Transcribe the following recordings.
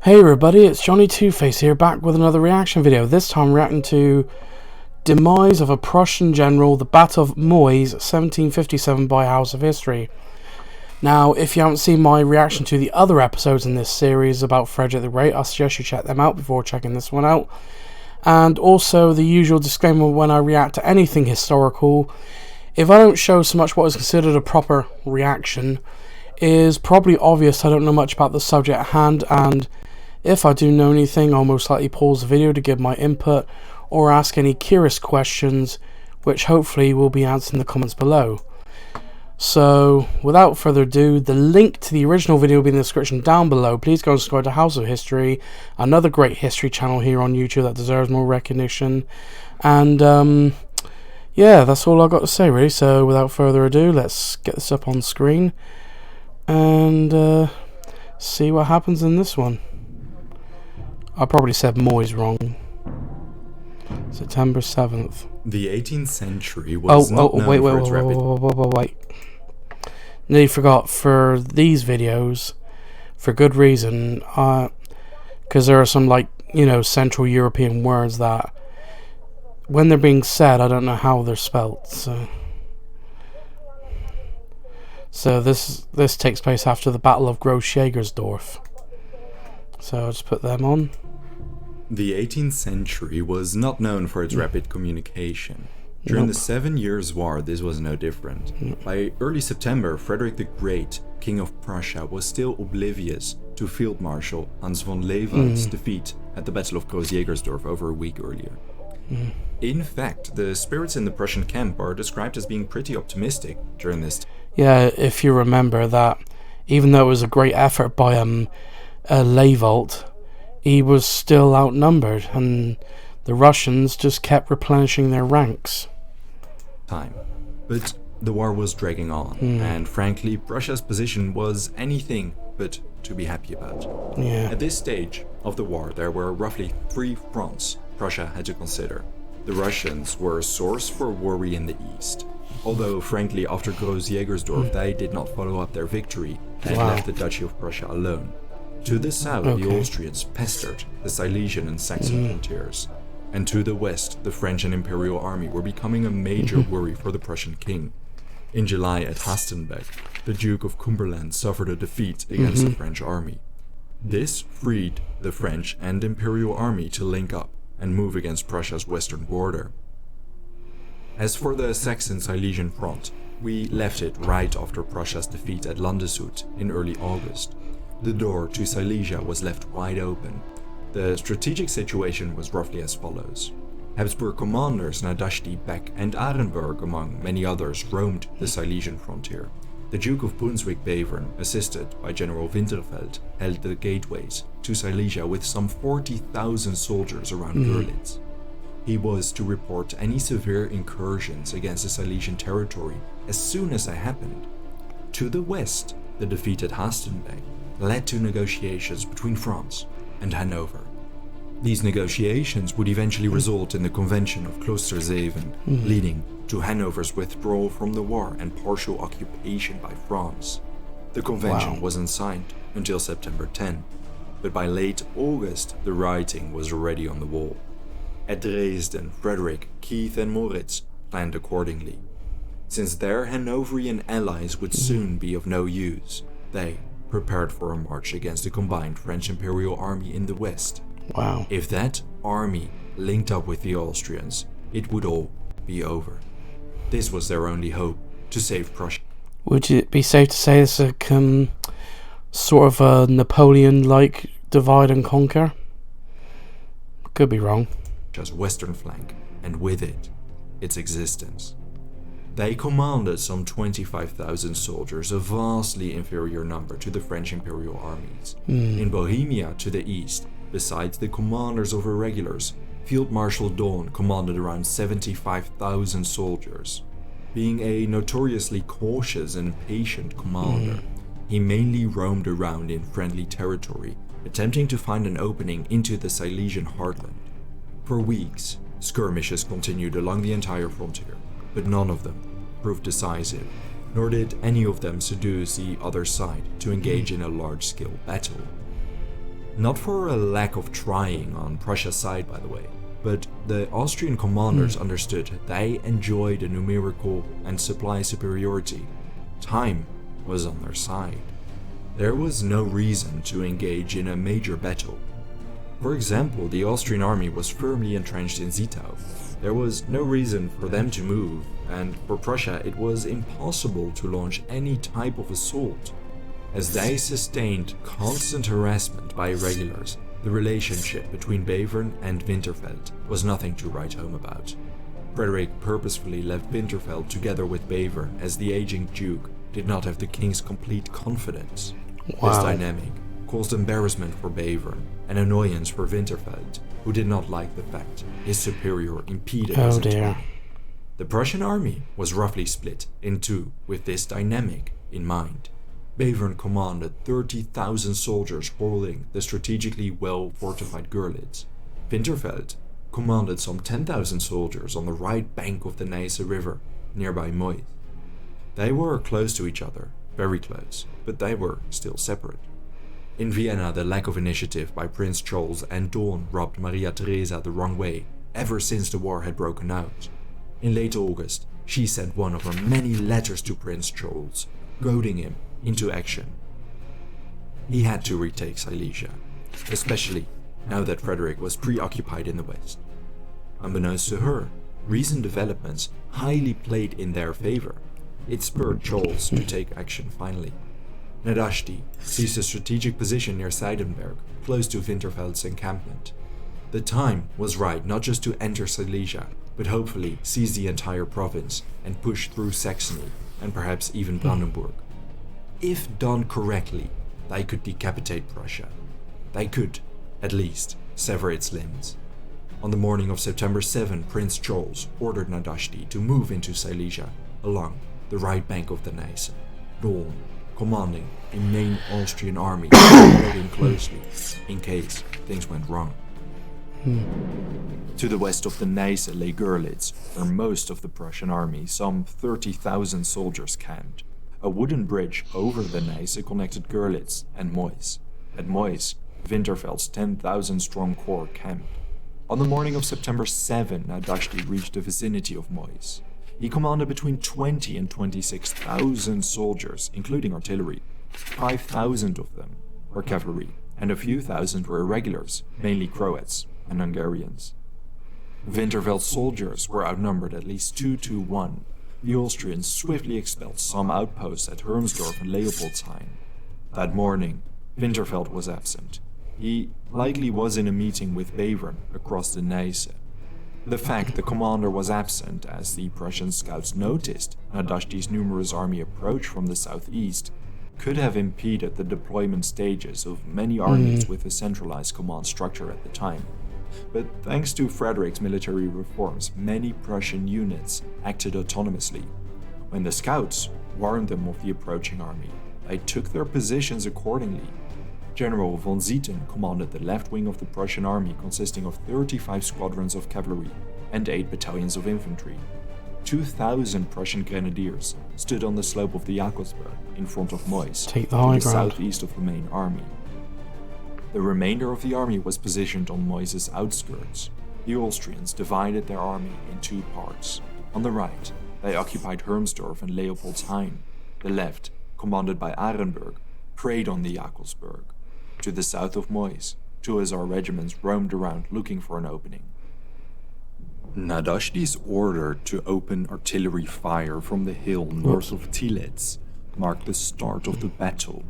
Hey everybody, it's Johnny Two-Face here, back with another reaction video. This time reacting to Demise of a Prussian General, the Battle of Moys, 1757 by House of History. Now, if you haven't seen my reaction to the other episodes in this series about Frederick the Great, I suggest you check them out before checking this one out. And also the usual disclaimer when I react to anything historical, if I don't show so much what is considered a proper reaction, is probably obvious I don't know much about the subject at hand, and if I do know anything, I'll most likely pause the video to give my input or ask any curious questions, which hopefully will be answered in the comments below. So, without further ado, the link to the original video will be in the description down below. Please go and subscribe to House of History, another great history channel here on YouTube that deserves more recognition. And, yeah, that's all I've got to say really. So, without further ado, let's get this up on screen and see what happens in this one. I probably said Moys wrong. September 7th. The 18th century was not known for its rapid... Wait. Nearly forgot, for these videos, for good reason, because there are some, like, you know, Central European words that, when they're being said, I don't know how they're spelt, so this takes place after the Battle of Gross-Jägersdorf. So I'll just put them on. The 18th century was not known for its rapid communication. During the 7 Years' War, this was no different. By early September, Frederick the Great, King of Prussia, was still oblivious to Field Marshal Hans von Leeuwen's defeat at the Battle of Gross-Jägersdorf over a week earlier. In fact, the spirits in the Prussian camp are described as being pretty optimistic during this time. Yeah, if you remember that, even though it was a great effort by Leeuwen, he was still outnumbered, and the Russians just kept replenishing their ranks. But the war was dragging on, and frankly, Prussia's position was anything but to be happy about. At this stage of the war, there were roughly 3 fronts Prussia had to consider. The Russians were a source for worry in the east, although frankly, after Gross-Jägersdorf, they did not follow up their victory and left the Duchy of Prussia alone. To the south, the Austrians pestered the Silesian and Saxon frontiers, and to the west, the French and Imperial Army were becoming a major worry for the Prussian king. In July at Hastenbeck, the Duke of Cumberland suffered a defeat against the French army. This freed the French and Imperial Army to link up and move against Prussia's western border. As for the Saxon-Silesian front, we left it right after Prussia's defeat at Landeshut in early August. The door to Silesia was left wide open. The strategic situation was roughly as follows. Habsburg commanders Nadashti, Beck and Arenberg, among many others, roamed the Silesian frontier. The Duke of Brunswick-Bevern, assisted by General Winterfeld, held the gateways to Silesia with some 40,000 soldiers around Görlitz. He was to report any severe incursions against the Silesian territory as soon as they happened. To the west, the defeat at Hastenbeck led to negotiations between France and Hanover. These negotiations would eventually result in the Convention of Klosterzeven, leading to Hanover's withdrawal from the war and partial occupation by France. The convention wasn't signed until September 10, but by late August the writing was already on the wall. At Dresden, Frederick, Keith and Moritz planned accordingly. Since their Hanoverian allies would soon be of no use, they prepared for a march against the combined French Imperial Army in the west. If that army linked up with the Austrians, it would all be over. This was their only hope to save Prussia. Would it be safe to say it's a sort of a Napoleon-like divide and conquer? Could be wrong. Prussia's western flank, and with it, its existence. They commanded some 25,000 soldiers, a vastly inferior number to the French imperial armies. In Bohemia to the east, besides the commanders of irregulars, Field Marshal Daun commanded around 75,000 soldiers. Being a notoriously cautious and patient commander, he mainly roamed around in friendly territory, attempting to find an opening into the Silesian heartland. For weeks, skirmishes continued along the entire frontier, but none of them proved decisive, nor did any of them seduce the other side to engage in a large-scale battle. Not for a lack of trying on Prussia's side, by the way, but the Austrian commanders understood they enjoyed a numerical and supply superiority. Time was on their side. There was no reason to engage in a major battle. For example, the Austrian army was firmly entrenched in Zittau. There was no reason for them to move, and for Prussia it was impossible to launch any type of assault. As they sustained constant harassment by irregulars, the relationship between Bevern and Winterfeld was nothing to write home about. Frederick purposefully left Winterfeld together with Bevern, as the aging duke did not have the king's complete confidence. Wow. This dynamic caused embarrassment for Bevern and annoyance for Winterfeld, who did not like the fact his superior impeded his attack. The Prussian army was roughly split in two with this dynamic in mind. Bevern commanded 30,000 soldiers holding the strategically well-fortified Görlitz. Winterfeld commanded some 10,000 soldiers on the right bank of the Neisse River, nearby Moys. They were close to each other, very close, but they were still separate. In Vienna, the lack of initiative by Prince Charles and Dawn rubbed Maria Theresa the wrong way ever since the war had broken out. In late August, she sent one of her many letters to Prince Charles, goading him into action. He had to retake Silesia, especially now that Frederick was preoccupied in the west. Unbeknownst to her, recent developments highly played in their favor. It spurred Charles to take action finally. Nadashti seized a strategic position near Seidenberg, close to Winterfeld's encampment. The time was right not just to enter Silesia, but hopefully seize the entire province and push through Saxony and perhaps even Brandenburg. If done correctly, they could decapitate Prussia. They could, at least, sever its limbs. On the morning of September 7, Prince Charles ordered Nadashti to move into Silesia along the right bank of the Neisse. Dawn, commanding a main Austrian army, following closely in case things went wrong. To the west of the Neisse lay Görlitz, where most of the Prussian army, some 30,000 soldiers, camped. A wooden bridge over the Neisse connected Görlitz and Moys. At Moys, Winterfeld's 10,000-strong corps camped. On the morning of September 7, Nadashti reached the vicinity of Moys. He commanded between 20 and 26,000 soldiers, including artillery. 5,000 of them were cavalry, and a few thousand were irregulars, mainly Croats and Hungarians. Winterfeld's soldiers were outnumbered at least 2 to 1. The Austrians swiftly expelled some outposts at Hermsdorf and Leopoldshain. That morning, Winterfeld was absent. He likely was in a meeting with Bevern across the Neisse. The fact the commander was absent, as the Prussian scouts noticed Nadashti's numerous army approach from the southeast, could have impeded the deployment stages of many armies with a centralized command structure at the time. But thanks to Frederick's military reforms, many Prussian units acted autonomously. When the scouts warned them of the approaching army, they took their positions accordingly. General von Zieten commanded the left wing of the Prussian army, consisting of 35 squadrons of cavalry and 8 battalions of infantry. 2,000 Prussian grenadiers stood on the slope of the Jakobsberg in front of Moys, to the southeast of the main army. The remainder of the army was positioned on Moys' outskirts. The Austrians divided their army in 2 parts. On the right, they occupied Hermsdorf and Leopoldshain. The left, commanded by Arenberg, preyed on the Jakobsberg. To the south of Moys, 2 Hussar regiments roamed around looking for an opening. Nadashti's order to open artillery fire from the hill north of Tilitz marked the start of the battle.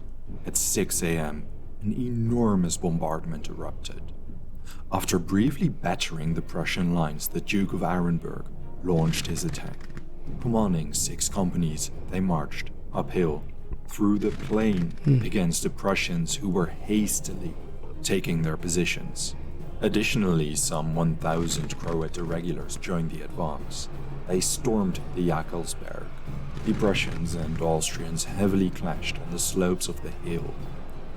At 6 a.m., an enormous bombardment erupted. After briefly battering the Prussian lines, the Duke of Arenberg launched his attack. Commanding 6 companies, they marched uphill through the plain against the Prussians, who were hastily taking their positions. Additionally, some 1,000 Croat irregulars joined the advance. They stormed the Jakobsberg. The Prussians and Austrians heavily clashed on the slopes of the hill.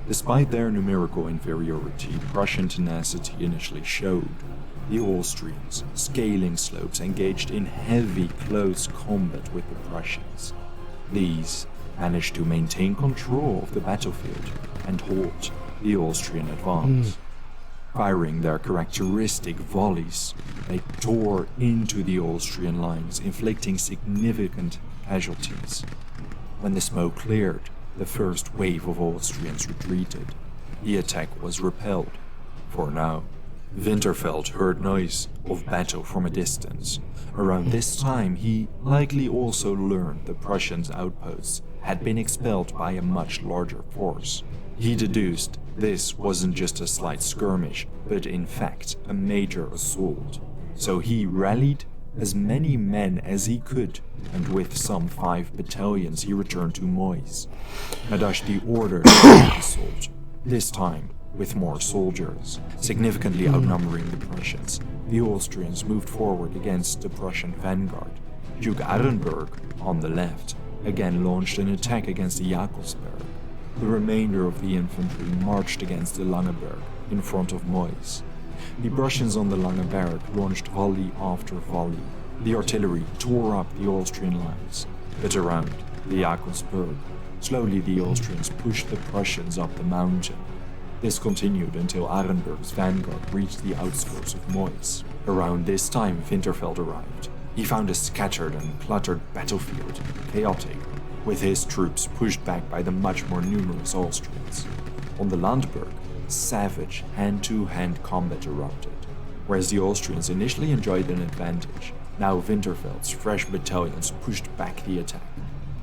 Despite their numerical inferiority, Prussian tenacity initially showed. The Austrians, scaling slopes, engaged in heavy close combat with the Prussians. These managed to maintain control of the battlefield and halt the Austrian advance. Firing their characteristic volleys, they tore into the Austrian lines, inflicting significant casualties. When the smoke cleared, the first wave of Austrians retreated. The attack was repelled. For now, Winterfeld heard noise of battle from a distance. Around this time, he likely also learned the Prussians' outposts had been expelled by a much larger force. He deduced this wasn't just a slight skirmish, but in fact a major assault. So he rallied as many men as he could, and with some 5 battalions he returned to Moys. Nadashti ordered the assault, this time with more soldiers. Significantly outnumbering the Prussians, the Austrians moved forward against the Prussian vanguard. Duke Arenberg, on the left, again launched an attack against the Jakobsberg. The remainder of the infantry marched against the Langeberg in front of Moys. The Prussians on the Langeberg launched volley after volley. The artillery tore up the Austrian lines, but around the Jakobsberg, slowly the Austrians pushed the Prussians up the mountain. This continued until Arenberg's vanguard reached the outskirts of Moys. Around this time, Winterfeld arrived. He found a scattered and cluttered battlefield, chaotic, with his troops pushed back by the much more numerous Austrians. On the Landberg, savage hand-to-hand combat erupted. Whereas the Austrians initially enjoyed an advantage, now Winterfeld's fresh battalions pushed back the attack.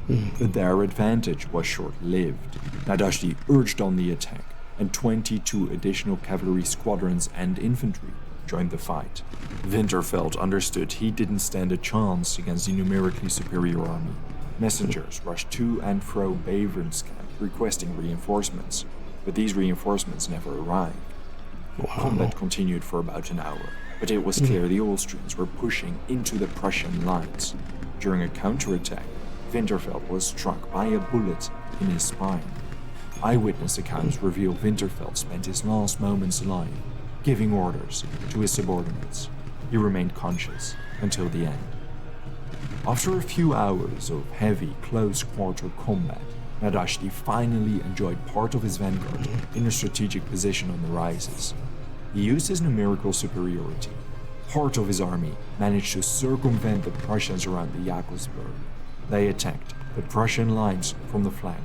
But their advantage was short-lived. Nadashti urged on the attack, and 22 additional cavalry squadrons and infantry joined the fight. Winterfeld understood he didn't stand a chance against the numerically superior army. Messengers rushed to and fro Bevern's camp requesting reinforcements, but these reinforcements never arrived. Combat continued for about an hour, but it was clear the Austrians were pushing into the Prussian lines. During a counterattack, Winterfeld was struck by a bullet in his spine. Eyewitness accounts reveal Winterfeld spent his last moments alive, giving orders to his subordinates. He remained conscious until the end. After a few hours of heavy, close-quarter combat, Nadashti finally enjoyed part of his vanguard in a strategic position on the rises. He used his numerical superiority. Part of his army managed to circumvent the Prussians around the Jakobsberg. They attacked the Prussian lines from the flank.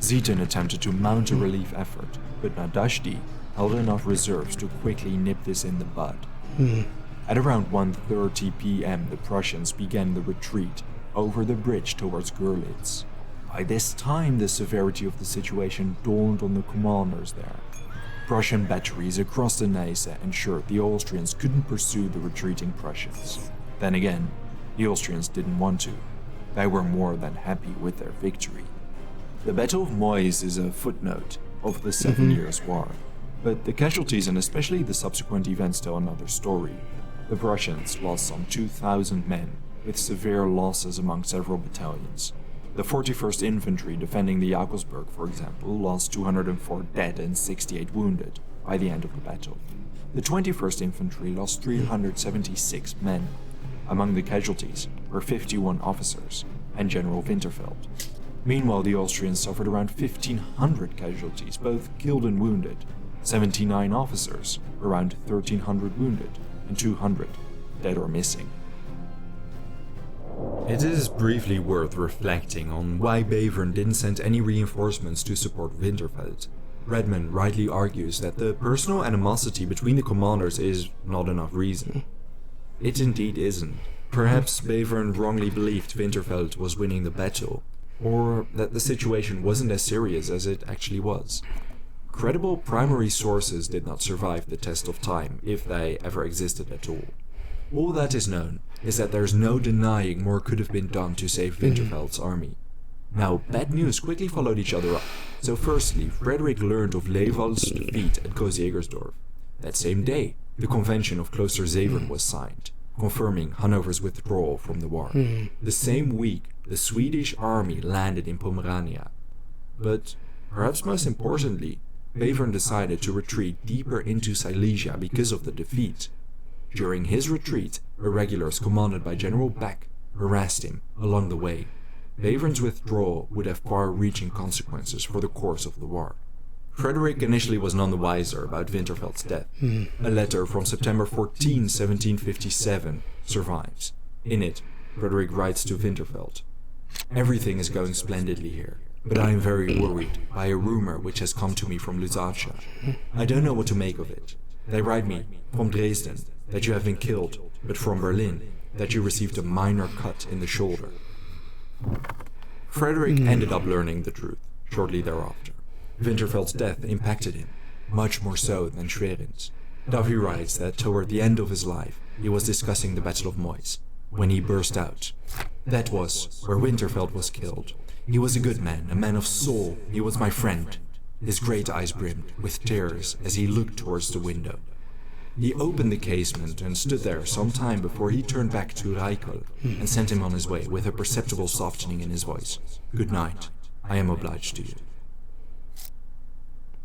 Zieten attempted to mount a relief effort, but Nadashti held enough reserves to quickly nip this in the bud. At around 1:30 p.m., the Prussians began the retreat over the bridge towards Görlitz. By this time, the severity of the situation dawned on the commanders there. Prussian batteries across the Neisse ensured the Austrians couldn't pursue the retreating Prussians. Then again, the Austrians didn't want to. They were more than happy with their victory. The Battle of Moys is a footnote of the 7 Years' War, but the casualties and especially the subsequent events tell another story. The Prussians lost some 2,000 men, with severe losses among several battalions. The 41st Infantry defending the Jakobsberg, for example, lost 204 dead and 68 wounded by the end of the battle. The 21st Infantry lost 376 men. Among the casualties were 51 officers and General Winterfeld. Meanwhile, the Austrians suffered around 1,500 casualties, both killed and wounded, 79 officers, around 1,300 wounded, and 200 dead or missing. It is briefly worth reflecting on why Bevern didn't send any reinforcements to support Winterfeld. Redman rightly argues that the personal animosity between the commanders is not enough reason. It indeed isn't. Perhaps Bevern wrongly believed Winterfeld was winning the battle, or that the situation wasn't as serious as it actually was. Credible primary sources did not survive the test of time, if they ever existed at all. All that is known is that there's no denying more could have been done to save Winterfeld's army. Now, bad news quickly followed each other up. So firstly, Frederick learned of Lewald's defeat at Koos-Jägersdorf. That same day, the Convention of Klooster-Zeven was signed, confirming Hanover's withdrawal from the war. The same week, the Swedish army landed in Pomerania. But, perhaps most importantly, Bevern decided to retreat deeper into Silesia because of the defeat. During his retreat, irregulars commanded by General Beck harassed him along the way. Bevern's withdrawal would have far-reaching consequences for the course of the war. Frederick initially was none the wiser about Winterfeld's death. A letter from September 14, 1757 survives. In it, Frederick writes to Winterfeld, "Everything is going splendidly here, but I am very worried by a rumor which has come to me from Lusatia. I don't know what to make of it. They write me, from Dresden, that you have been killed, but from Berlin, that you received a minor cut in the shoulder." Frederick ended up learning the truth shortly thereafter. Winterfeld's death impacted him, much more so than Schwerin's. Davy writes that toward the end of his life, he was discussing the Battle of Moys, when he burst out. "That was where Winterfeld was killed. He was a good man, a man of soul. He was my friend." His great eyes brimmed with tears as he looked towards the window. He opened the casement and stood there some time before he turned back to Reichel and sent him on his way with a perceptible softening in his voice. "Good night. I am obliged to you."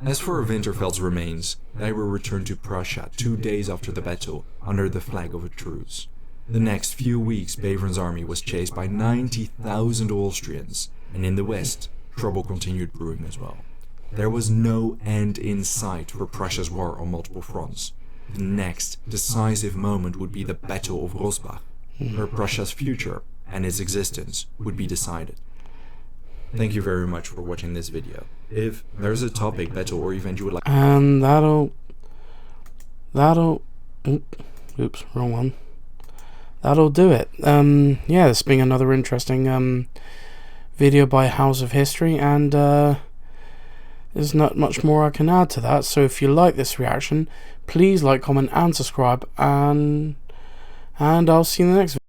As for Winterfeld's remains, they were returned to Prussia 2 days after the battle under the flag of a truce. The next few weeks, Bevern's army was chased by 90,000 Austrians, and in the west, trouble continued brewing as well. There was no end in sight for Prussia's war on multiple fronts. The next decisive moment would be the Battle of Rosbach, where Prussia's future and its existence would be decided. Thank you very much for watching this video. If there's a topic, battle, or event you would like... And that'll... Oops, wrong one. That'll do it. Yeah, this being another interesting video by House of History, and there's not much more I can add to that. So if you like this reaction, please like, comment, and subscribe, and I'll see you in the next video.